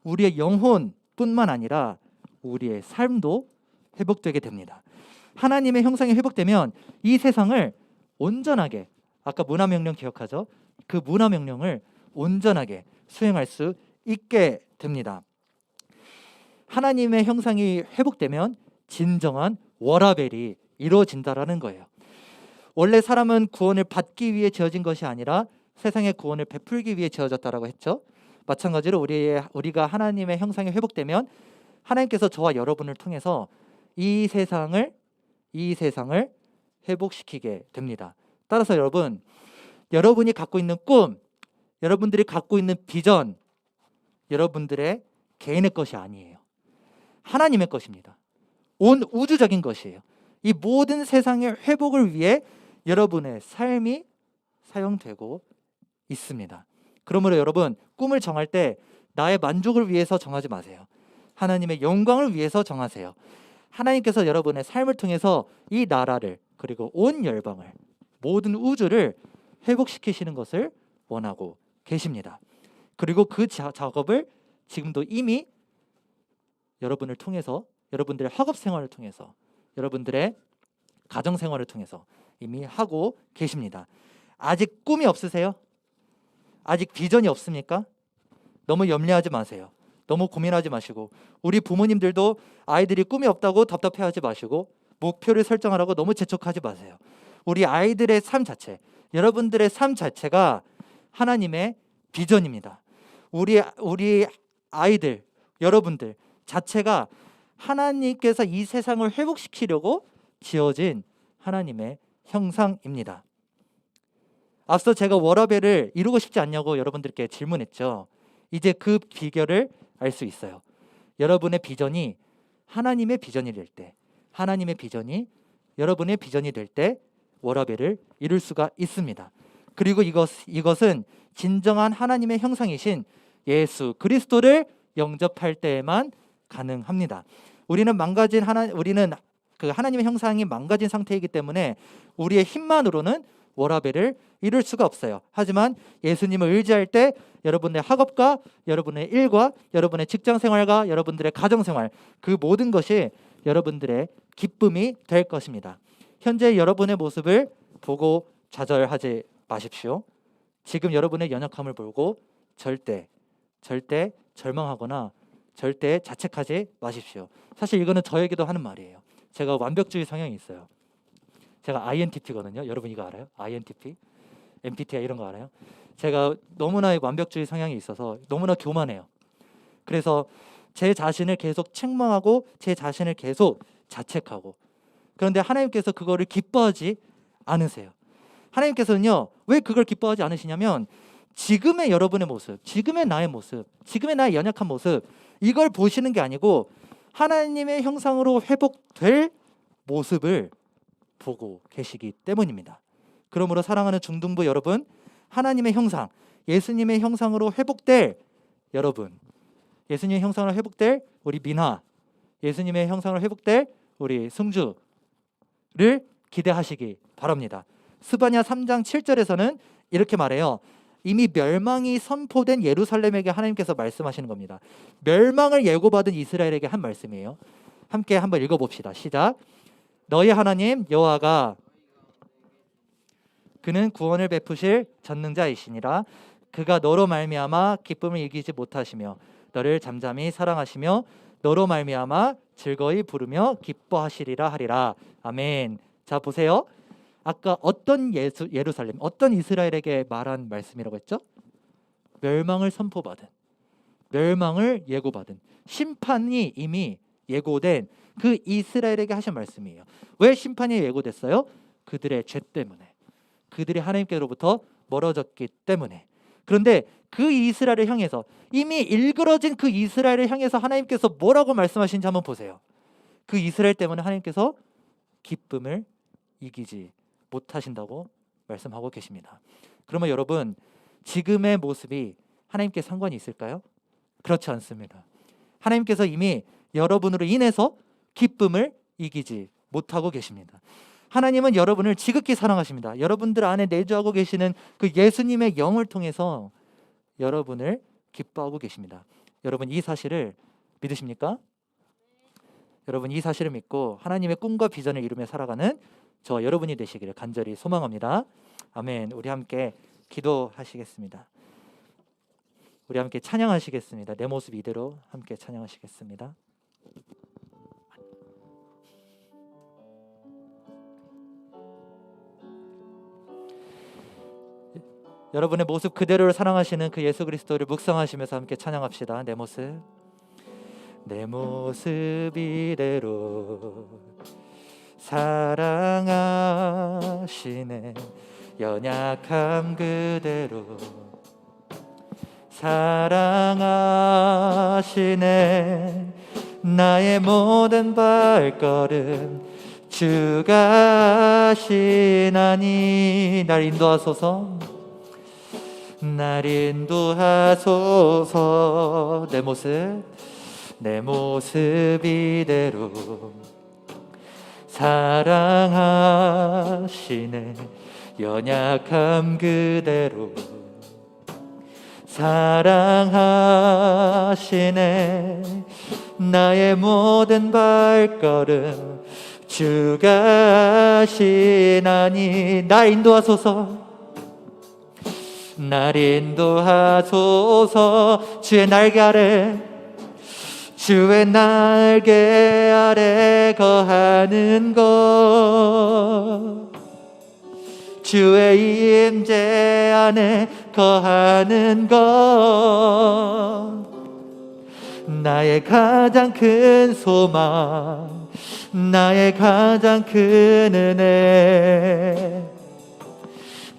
우리의 영혼뿐만 아니라 우리의 삶도 회복되게 됩니다. 하나님의 형상이 회복되면 이 세상을 온전하게, 아까 문화명령 기억하죠? 그 문화명령을 온전하게 수행할 수 있게 됩니다. 하나님의 형상이 회복되면 진정한 워라벨이 이루어진다라는 거예요. 원래 사람은 구원을 받기 위해 지어진 것이 아니라 세상의 구원을 베풀기 위해 지어졌다라고 했죠. 마찬가지로 우리가 하나님의 형상이 회복되면 하나님께서 저와 여러분을 통해서 이 세상을 회복시키게 됩니다. 따라서 여러분이 갖고 있는 꿈, 여러분들이 갖고 있는 비전, 여러분들의 개인의 것이 아니에요. 하나님의 것입니다. 온 우주적인 것이에요. 이 모든 세상의 회복을 위해 여러분의 삶이 사용되고 있습니다. 그러므로 여러분, 꿈을 정할 때 나의 만족을 위해서 정하지 마세요. 하나님의 영광을 위해서 정하세요. 하나님께서 여러분의 삶을 통해서 이 나라를, 그리고 온 열방을, 모든 우주를 회복시키시는 것을 원하고 계십니다. 그리고 그 작업을 지금도 이미 여러분을 통해서, 여러분들의 학업 생활을 통해서, 여러분들의 가정 생활을 통해서 이미 하고 계십니다. 아직 꿈이 없으세요? 아직 비전이 없습니까? 너무 염려하지 마세요. 너무 고민하지 마시고, 우리 부모님들도 아이들이 꿈이 없다고 답답해하지 마시고, 목표를 설정하라고 너무 재촉하지 마세요. 우리 아이들의 삶 자체, 여러분들의 삶 자체가 하나님의 비전입니다. 우리 아이들, 여러분들 자체가 하나님께서 이 세상을 회복시키려고 지어진 하나님의 형상입니다. 앞서 제가 워라벨을 이루고 싶지 않냐고 여러분들께 질문했죠. 이제 그 비결을 알 수 있어요. 여러분의 비전이 하나님의 비전이 될 때, 하나님의 비전이 여러분의 비전이 될 때 워라벨을 이룰 수가 있습니다. 그리고 이것은 진정한 하나님의 형상이신 예수 그리스도를 영접할 때에만 가능합니다. 우리는 그 하나님의 형상이 망가진 상태이기 때문에 우리의 힘만으로는 워라벨을 이룰 수가 없어요. 하지만 예수님을 의지할 때 여러분의 학업과 여러분의 일과 여러분의 직장 생활과 여러분들의 가정 생활, 그 모든 것이 여러분들의 기쁨이 될 것입니다. 현재 여러분의 모습을 보고 좌절하지 마십시오. 지금 여러분의 연약함을 보고 절대 절망하거나 절대 자책하지 마십시오. 사실 이거는 저에게도 하는 말이에요. 제가 완벽주의 성향이 있어요. 제가 INTP거든요. 여러분 이거 알아요? INTP? MBTI 이런 거 알아요? 제가 너무나 완벽주의 성향이 있어서 너무나 교만해요. 그래서 제 자신을 계속 책망하고 제 자신을 계속 자책하고, 그런데 하나님께서 그거를 기뻐하지 않으세요. 하나님께서는요, 왜 그걸 기뻐하지 않으시냐면 지금의 여러분의 모습, 지금의 나의 모습, 지금의 나의 연약한 모습, 이걸 보시는 게 아니고 하나님의 형상으로 회복될 모습을 보고 계시기 때문입니다. 그러므로 사랑하는 중등부 여러분, 하나님의 형상, 예수님의 형상으로 회복될 여러분, 예수님의 형상으로 회복될 우리 민하, 예수님의 형상으로 회복될 우리 승주를 기대하시기 바랍니다. 스바냐 3장 7절에서는 이렇게 말해요. 이미 멸망이 선포된 예루살렘에게 하나님께서 말씀하시는 겁니다. 멸망을 예고받은 이스라엘에게 한 말씀이에요. 함께 한번 읽어봅시다. 시작. 너희 하나님 여호와가 그는 구원을 베푸실 전능자이시니라. 그가 너로 말미암아 기쁨을 이기지 못하시며 너를 잠잠히 사랑하시며 너로 말미암아 즐거이 부르며 기뻐하시리라 하리라. 아멘. 자 보세요. 아까 어떤 예루살렘, 어떤 이스라엘에게 말한 말씀이라고 했죠? 멸망을 선포받은, 멸망을 예고받은, 심판이 이미 예고된 그 이스라엘에게 하신 말씀이에요. 왜 심판이 예고됐어요? 그들의 죄 때문에, 그들이 하나님께로부터 멀어졌기 때문에. 그런데 그 이스라엘을 향해서, 이미 일그러진 그 이스라엘을 향해서 하나님께서 뭐라고 말씀하신지 한번 보세요. 그 이스라엘 때문에 하나님께서 기쁨을 이기지 못하신다고 말씀하고 계십니다. 그러면 여러분, 지금의 모습이 하나님께 상관이 있을까요? 그렇지 않습니다. 하나님께서 이미 여러분으로 인해서 기쁨을 이기지 못하고 계십니다. 하나님은 여러분을 지극히 사랑하십니다. 여러분들 안에 내주하고 계시는 그 예수님의 영을 통해서 여러분을 기뻐하고 계십니다. 여러분 이 사실을 믿으십니까? 여러분 이 사실을 믿고 하나님의 꿈과 비전을 이루며 살아가는 저와 여러분이 되시기를 간절히 소망합니다. 아멘. 우리 함께 기도하시겠습니다. 우리 함께 찬양하시겠습니다. 내 모습 이대로 함께 찬양하시겠습니다. 여러분의 모습 그대로를 사랑하시는 그 예수 그리스도를 묵상하시면서 함께 찬양합시다. 내 모습, 내 모습 이대로 사랑하시네. 연약함 그대로 사랑하시네. 나의 모든 발걸음 주가 하시나니. 날 인도하소서, 날 인도하소서. 내 모습 이대로 사랑하시네. 연약함 그대로 사랑하시네. 나의 모든 발걸음 주가 하시나니. 날 인도하소서, 날 인도하소서. 주의 날개 아래, 주의 날개 아래 거하는 것, 주의 임재 안에 거하는 것, 나의 가장 큰 소망, 나의 가장 큰 은혜.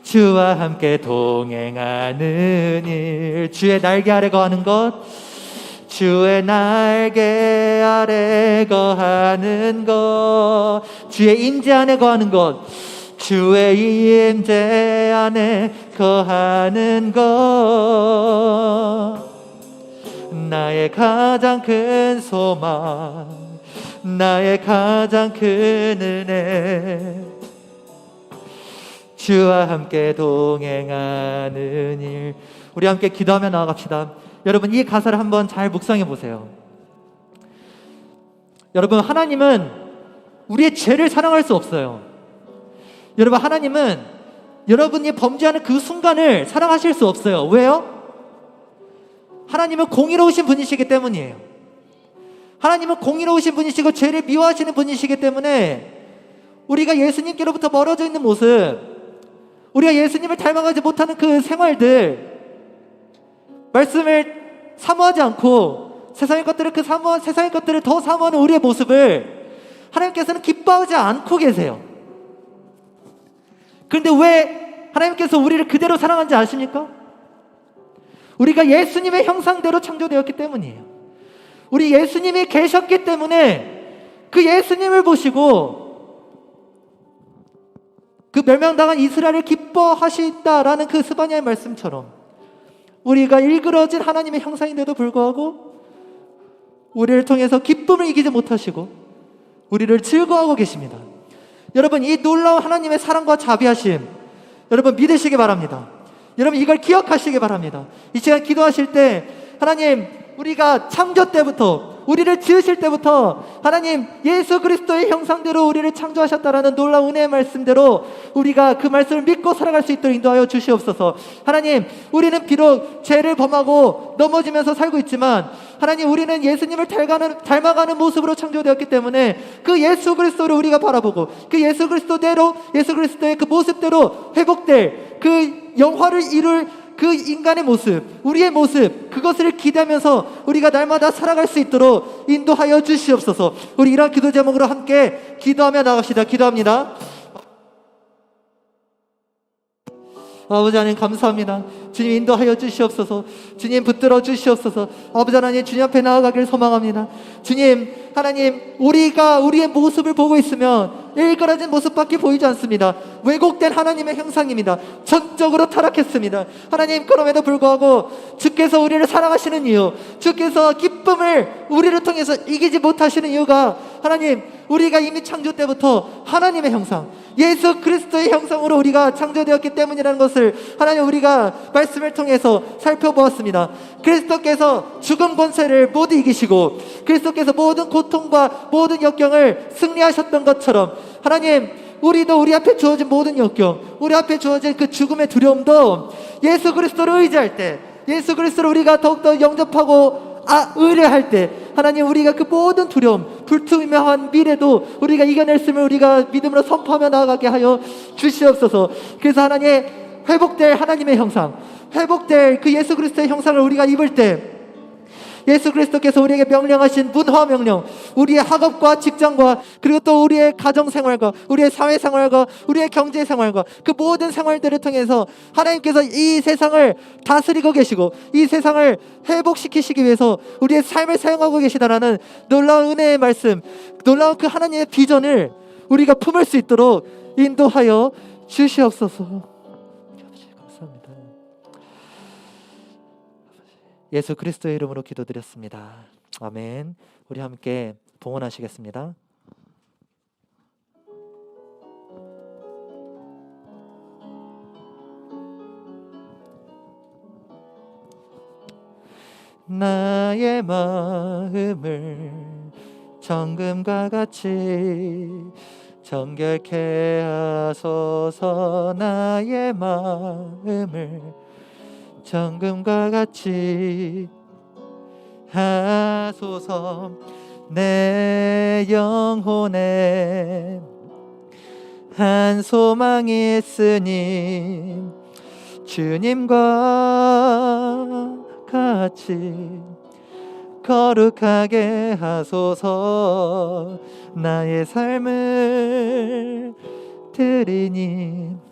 주와 함께 동행하는 일, 주의 날개 아래 거하는 것, 주의 날개 아래 거하는 것, 주의 임재 안에 거하는 것, 주의 임재 안에 거하는 것, 나의 가장 큰 소망, 나의 가장 큰 은혜. 주와 함께 동행하는 일. 우리 함께 기도하며 나아갑시다. 여러분 이 가사를 한번 잘 묵상해 보세요. 여러분 하나님은 우리의 죄를 사랑할 수 없어요. 여러분 하나님은 여러분이 범죄하는 그 순간을 사랑하실 수 없어요. 왜요? 하나님은 공의로우신 분이시기 때문이에요. 하나님은 공의로우신 분이시고 죄를 미워하시는 분이시기 때문에 우리가 예수님께로부터 멀어져 있는 모습, 우리가 예수님을 닮아가지 못하는 그 생활들, 말씀을 사모하지 않고 세상의 것들을 세상의 것들을 더 사모하는 우리의 모습을 하나님께서는 기뻐하지 않고 계세요. 그런데 왜 하나님께서 우리를 그대로 사랑하는지 아십니까? 우리가 예수님의 형상대로 창조되었기 때문이에요. 우리 예수님이 계셨기 때문에 그 예수님을 보시고 그 멸망당한 이스라엘을 기뻐하신다라는 그 스바냐의 말씀처럼 우리가 일그러진 하나님의 형상인데도 불구하고 우리를 통해서 기쁨을 이기지 못하시고 우리를 즐거워하고 계십니다. 여러분 이 놀라운 하나님의 사랑과 자비하심 여러분 믿으시기 바랍니다. 여러분 이걸 기억하시기 바랍니다. 이 시간 기도하실 때 하나님 우리가 창조 때부터 우리를 지으실 때부터 하나님 예수 그리스도의 형상대로 우리를 창조하셨다라는 놀라운 은혜의 말씀대로 우리가 그 말씀을 믿고 살아갈 수 있도록 인도하여 주시옵소서. 하나님, 우리는 비록 죄를 범하고 넘어지면서 살고 있지만 하나님, 우리는 예수님을 닮아가는 모습으로 창조되었기 때문에 그 예수 그리스도를 우리가 바라보고 그 예수 그리스도대로, 예수 그리스도의 그 모습대로 회복될 그 영화를 이룰 그 인간의 모습, 우리의 모습, 그것을 기대하면서 우리가 날마다 살아갈 수 있도록 인도하여 주시옵소서. 우리 이런 기도 제목으로 함께 기도하며 나갑시다. 기도합니다. 아버지 하나님 감사합니다. 주님 인도하여 주시옵소서. 주님 붙들어 주시옵소서. 아버지 하나님 주님 앞에 나아가길 소망합니다. 주님 하나님, 우리가 우리의 모습을 보고 있으면 일그러진 모습밖에 보이지 않습니다. 왜곡된 하나님의 형상입니다. 전적으로 타락했습니다. 하나님, 그럼에도 불구하고 주께서 우리를 사랑하시는 이유, 주께서 기쁨을 우리를 통해서 이기지 못하시는 이유가 하나님, 우리가 이미 창조 때부터 하나님의 형상, 예수 그리스도의 형상으로 우리가 창조되었기 때문이라는 것을 하나님 우리가 말씀을 통해서 살펴보았습니다. 그리스도께서 죽음 권세를 모두 이기시고 그리스도께서 모든 고통과 모든 역경을 승리하셨던 것처럼 하나님, 우리도 우리 앞에 주어진 모든 역경, 우리 앞에 주어진 그 죽음의 두려움도 예수 그리스도를 의지할 때, 예수 그리스도를 우리가 더욱더 영접하고 의뢰할 때 하나님, 우리가 그 모든 두려움, 불투명한 미래도 우리가 이겨냈음을 우리가 믿음으로 선포하며 나아가게 하여 주시옵소서. 그래서 하나님, 회복될 하나님의 형상, 회복될 그 예수 그리스도의 형상을 우리가 입을 때 예수 그리스도께서 우리에게 명령하신 문화 명령, 우리의 학업과 직장과 그리고 또 우리의 가정생활과 우리의 사회생활과 우리의 경제생활과 그 모든 생활들을 통해서 하나님께서 이 세상을 다스리고 계시고 이 세상을 회복시키시기 위해서 우리의 삶을 사용하고 계시다라는 놀라운 은혜의 말씀, 놀라운 그 하나님의 비전을 우리가 품을 수 있도록 인도하여 주시옵소서. 감사합니다. 예수 그리스도의 이름으로 기도드렸습니다. 아멘. 우리 함께 봉헌하시겠습니다. 나의 마음을 정금과 같이 정결케 하소서. 나의 마음을 정금과 같이 하소서. 내 영혼에 한 소망이 있으니 주님과 같이 거룩하게 하소서. 나의 삶을 드리니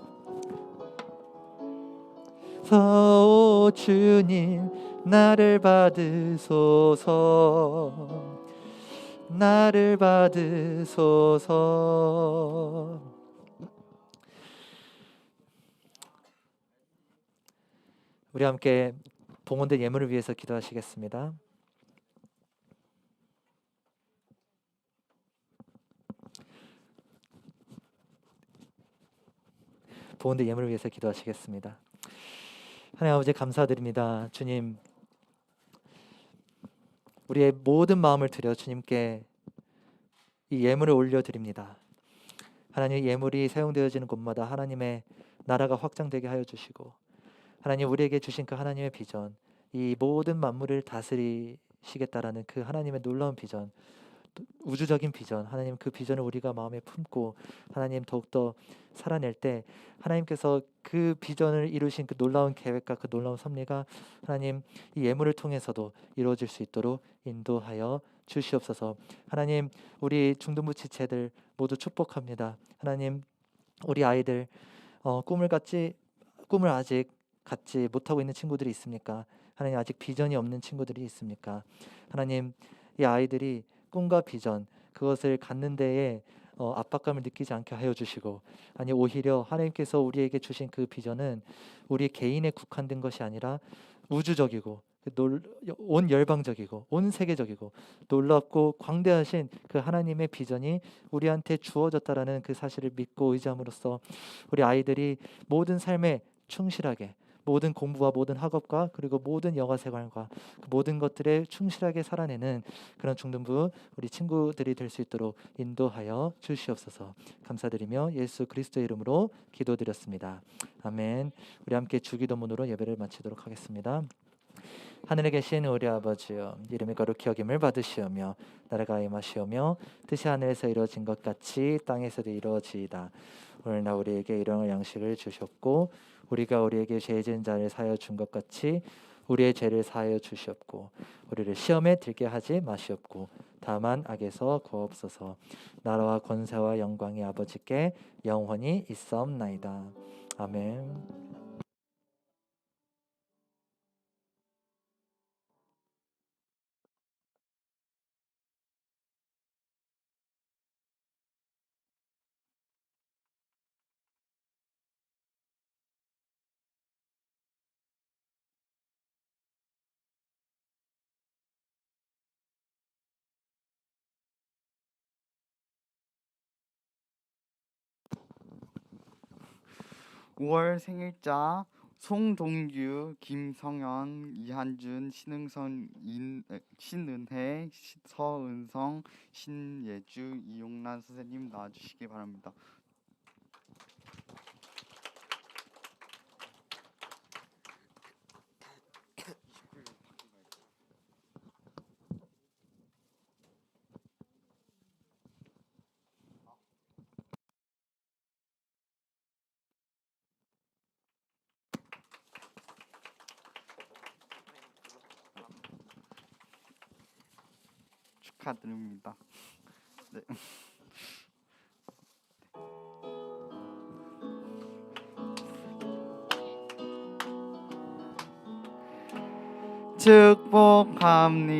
오 주님, 나를 받으소서. 나를 받으소서. 우리 함께 봉헌된 예물을 위해서 기도하시겠습니다. 봉헌된 예물을 위해서 기도하시겠습니다. 하나님 아버지 감사드립니다. 주님, 우리의 모든 마음을 드려 주님께 이 예물을 올려드립니다. 하나님, 예물이 사용되어지는 곳마다 하나님의 나라가 확장되게 하여 주시고 하나님, 우리에게 주신 그 하나님의 비전, 이 모든 만물을 다스리시겠다라는 그 하나님의 놀라운 비전, 우주적인 비전, 하나님 그 비전을 우리가 마음에 품고 하나님 더욱더 살아낼 때 하나님께서 그 비전을 이루신 그 놀라운 계획과 그 놀라운 섭리가 하나님 이 예물을 통해서도 이루어질 수 있도록 인도하여 주시옵소서. 하나님, 우리 중등부 지체들 모두 축복합니다. 하나님, 우리 아이들 꿈을 아직 갖지 못하고 있는 친구들이 있습니까? 하나님, 아직 비전이 없는 친구들이 있습니까? 하나님, 이 아이들이 꿈과 비전, 그것을 갖는 데에 압박감을 느끼지 않게 하여 주시고, 아니 오히려 하나님께서 우리에게 주신 그 비전은 우리 개인에 국한된 것이 아니라 우주적이고 온 열방적이고 온 세계적이고 놀랍고 광대하신 그 하나님의 비전이 우리한테 주어졌다라는 그 사실을 믿고 의지함으로써 우리 아이들이 모든 삶에 충실하게, 모든 공부와 모든 학업과 그리고 모든 여가 생활과 그 모든 것들에 충실하게 살아내는 그런 중등부 우리 친구들이 될 수 있도록 인도하여 주시옵소서. 감사드리며 예수 그리스도의 이름으로 기도드렸습니다. 아멘. 우리 함께 주기도문으로 예배를 마치도록 하겠습니다. 하늘에 계신 우리 아버지여, 이름이 거룩히 여김을 받으시오며 나라가 임하시오며 뜻이 하늘에서 이루어진 것 같이 땅에서도 이루어지이다. 오늘날 우리에게 일용할 양식을 주셨고 우리가 우리에게 죄 지은 자를 사하여 준 것 같이 우리의 죄를 사하여 주시옵고 우리를 시험에 들게 하지 마시옵고 다만 악에서 구하옵소서. 나라와 권세와 영광이 아버지께 영원히 있사옵나이다. 아멘. 오 월 생일자 송동규, 김성현, 이한준, 신은혜, 서은성, 신예주, 이용란 선생님 나와주시기 바랍니다. 축하드립니다. 네.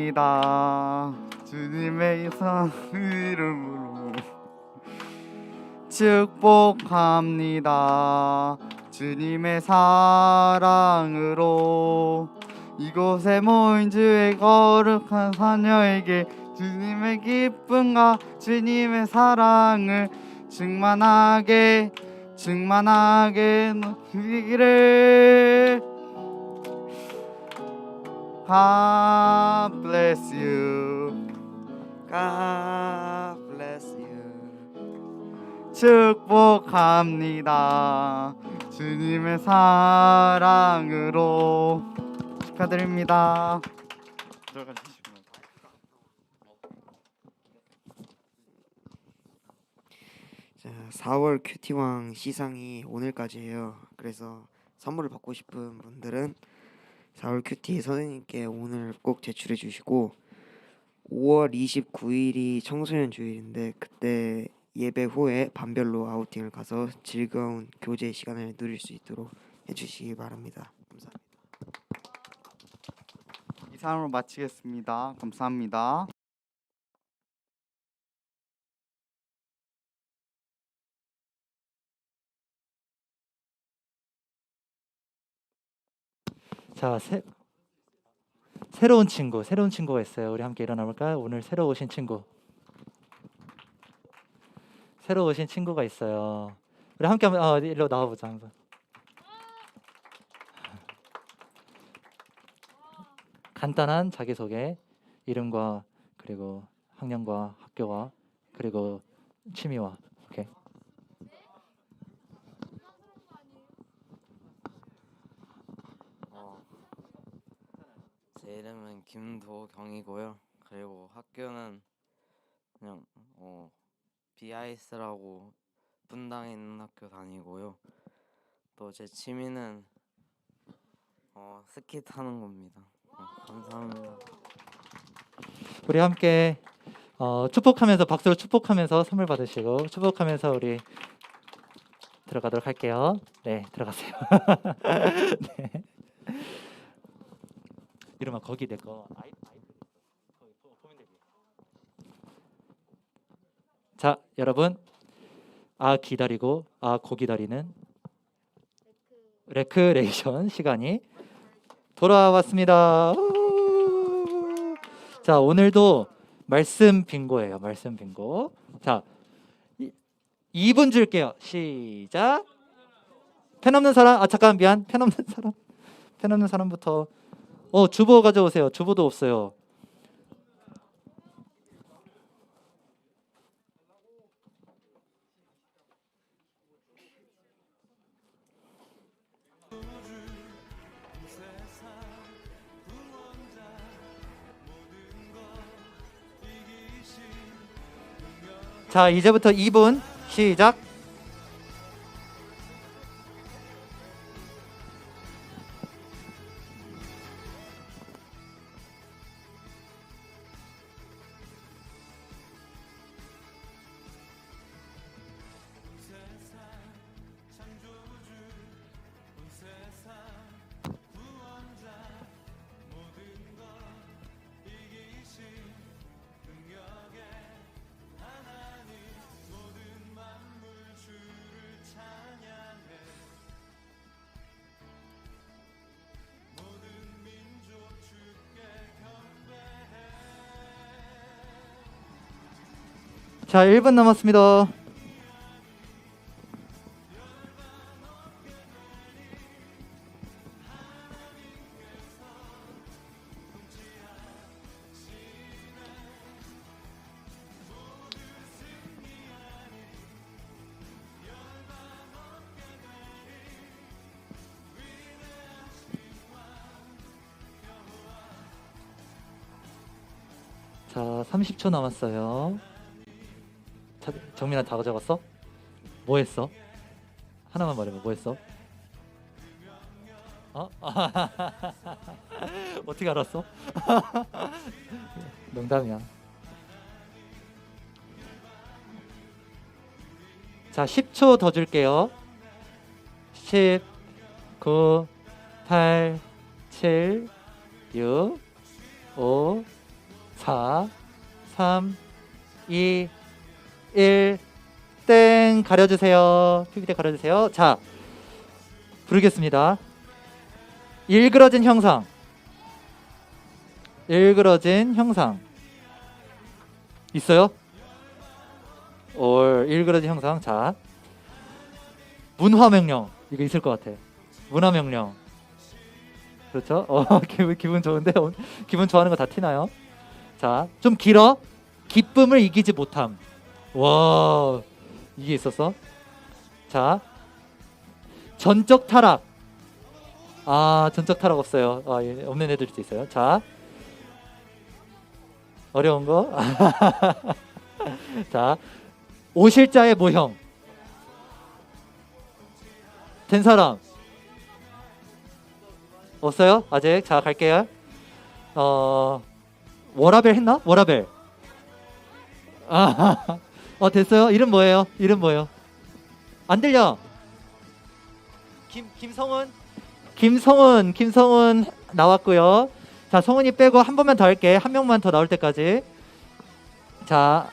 축복합니다. 주님의 이름으로 축복합니다. 주님의 사랑으로 이곳에 모인 주의 거룩한 자녀에게 주님의 기쁨과 주님의 사랑을 충만하게 누리기를. God bless you. God bless you. 축복합니다. 주님의 사랑으로 축하드립니다. 들어가 주시면. 자, 4월 큐티왕 시상이 오늘까지예요. 그래서 선물을 받고 싶은 분들은 4월 큐티 선생님께 오늘 꼭 제출해 주시고 5월 29일이 청소년 주일인데 그때 예배 후에 반별로 아우팅을 가서 즐거운 교제 시간을 누릴 수 있도록 해주시기 바랍니다. 감사합니다. 이상으로 마치겠습니다. 감사합니다. 자, 새로운 친구가 있어요. 우리 함께 일어나 볼까요? 오늘 새로 오신 친구가 있어요. 우리 함께 한번 일로 나와 보자 한번. 간단한 자기소개, 이름과 그리고 학년과 학교와 그리고 취미와. 오케이. 제 이름은 김도경이고요. 그리고 학교는 그냥 BIS라고 분당에 있는 학교 다니고요. 또 제 취미는 스키 타는 겁니다. 감사합니다. 우리 함께 축복하면서 박수로 축복하면서 선물 받으시고 축복하면서 우리 들어가도록 할게요. 네, 들어가세요. 네. 이름아 거기 내 거 보면 되지. 자, 여러분 기다리고 고 기다리는 레크레이션 시간이 돌아왔습니다. 자, 오늘도 말씀 빙고예요. 말씀 빙고. 자, 2분 줄게요. 시작. 펜 없는 사람, 잠깐 미안. 펜 없는 사람. 펜 없는 사람부터. 주보 가져오세요. 주보도 없어요. 자, 이제부터 2분 시작. 자, 1분 남았습니다. 자, 30초 남았어요. 정민아 다 가져갔어? 뭐 했어? 하나만 말해봐. 뭐 했어? 어떻게 알았어? 농담이야. 자, 10초 더 줄게요. 10, 9, 8, 7, 6, 5, 4, 3, 2, 1, 땡. 가려주세요. PPT 가려주세요. 자, 부르겠습니다. 일그러진 형상. 일그러진 형상 있어요? 일그러진 형상. 자, 문화명령. 이거 있을 것 같아. 문화명령. 그렇죠? 기분 좋은데? 기분 좋아하는 거 다 티나요? 자, 좀 길어. 기쁨을 이기지 못함. 와, 이게 있었어? 자, 전적 타락. 전적 타락 없어요. 예, 없는 애들도 있어요. 자, 어려운 거. 자, 오실자의 모형. 된 사람 없어요? 아직. 자, 갈게요. 워라벨 했나? 워라벨. 됐어요? 이름 뭐예요? 이름 뭐예요? 안 들려. 김성훈 나왔고요. 자, 성훈이 빼고 한 번만 더 할게. 한 명만 더 나올 때까지. 자,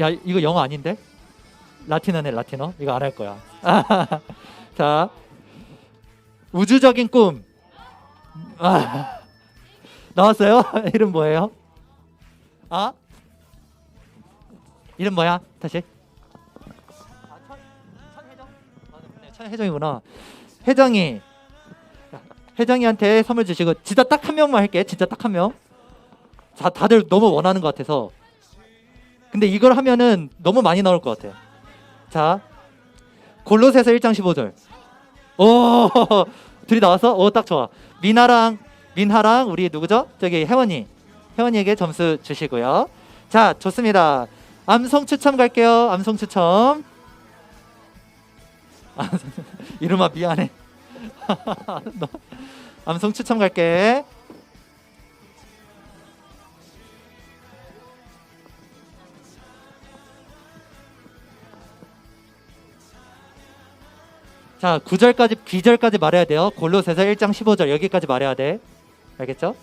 야, 이거 영어 아닌데? 라틴어네, 라틴어. 이거 안 할 거야. 자, 우주적인 꿈. 나왔어요? 이름 뭐예요? 이름 뭐야? 다시. 천혜정? 네, 천혜정이구나. 혜정이한테 선물 주시고, 진짜 딱 한 명만 할게. 진짜 딱 한 명. 자, 다들 너무 원하는 것 같아서. 근데 이걸 하면은 너무 많이 나올 것 같아. 자, 골로새서 1장 15절. 오, 둘이 나왔어? 딱 좋아. 민하랑 우리 누구죠? 저기 혜원이에게 점수 주시고요. 자, 좋습니다. 암송 추첨 갈게요. 암송 추첨. 이름아 미안해. 암송 추첨 갈게. 자, 9절까지 말해야 돼요. 골로새서 1장 15절 여기까지 말해야 돼. 알겠죠?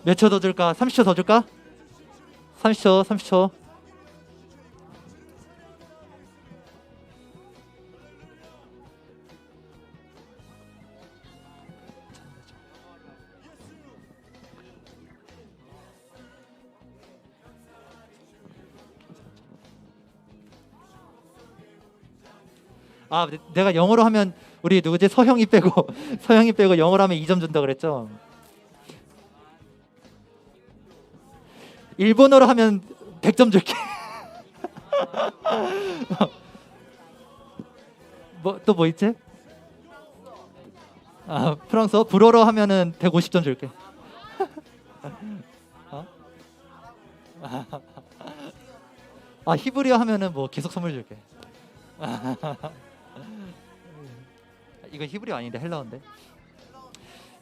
몇 초 더 줄까? 30초 더 줄까? 30초. 아, 내가 영어로 하면 우리 누구지? 서형이 빼고 서형이 빼고 영어로 하면 2점 준다 그랬죠. 일본어로 하면 100점 줄게. 또 뭐 있지? 아, 프랑스어 불어로 하면은 150점 줄게. 어? 아, 히브리어 하면은 뭐 계속 선물 줄게. 이거 히브리어 아닌데 헬라어인데.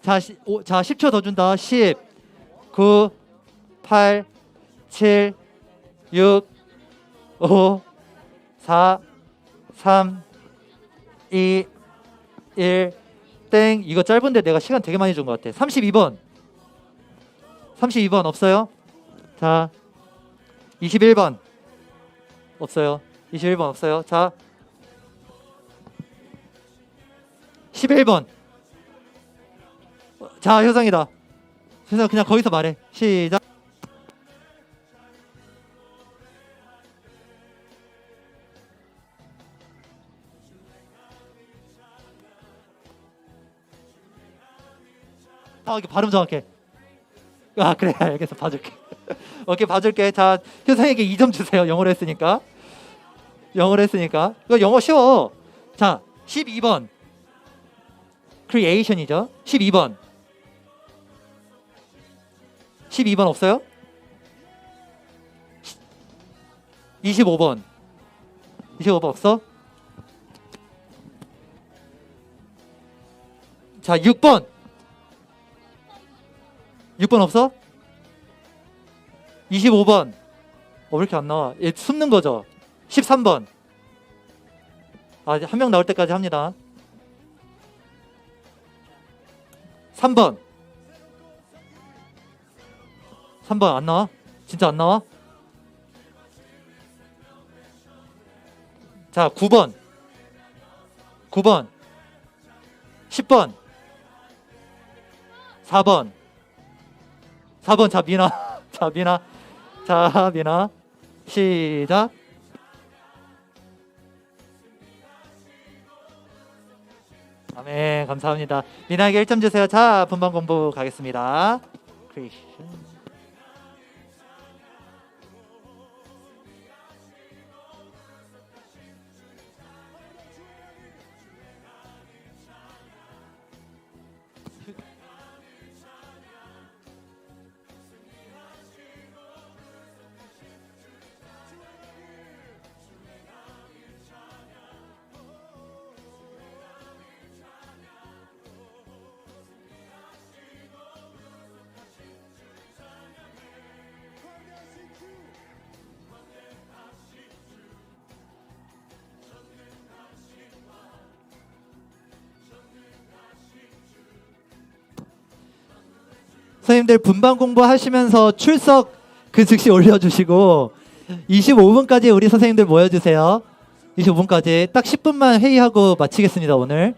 자, 자 10초 더 준다. 10, 9, 8, 7, 6, 5, 4, 3, 2, 1, 땡. 이거 짧은데 내가 시간 되게 많이 준 것 같아. 32번. 32번 없어요? 자, 21번 없어요. 21번 없어요. 자, 11번. 자, 효성이다. 효성 그냥 거기서 말해. 시작. 이렇게 발음 정확해. 아, 그래, 알겠어. 봐줄게. 오케이, 봐줄게. 자, 효성에게 2점 주세요. 영어로 했으니까. 영어로 했으니까. 이거 영어 쉬워. 자, 12번. creation이죠. 12번. 12번 없어요? 25번. 25번 없어? 자, 6번. 6번 없어? 25번. 왜 이렇게 안 나와? 얘 숨는 거죠? 13번. 아, 한 명 나올 때까지 합니다. 3번. 3번 안 나와? 진짜 안 나와? 자, 9번. 9번. 10번. 4번. 4번. 자, 미나. 자, 미나. 자, 미나. 시작. 아멘. 감사합니다. 미나에게 1점 주세요. 자, 분반 공부 가겠습니다. 크리스천. 선생님들 분반 공부하시면서 출석 그 즉시 올려주시고 25분까지 우리 선생님들 모여주세요. 25분까지 딱 10분만 회의하고 마치겠습니다 오늘.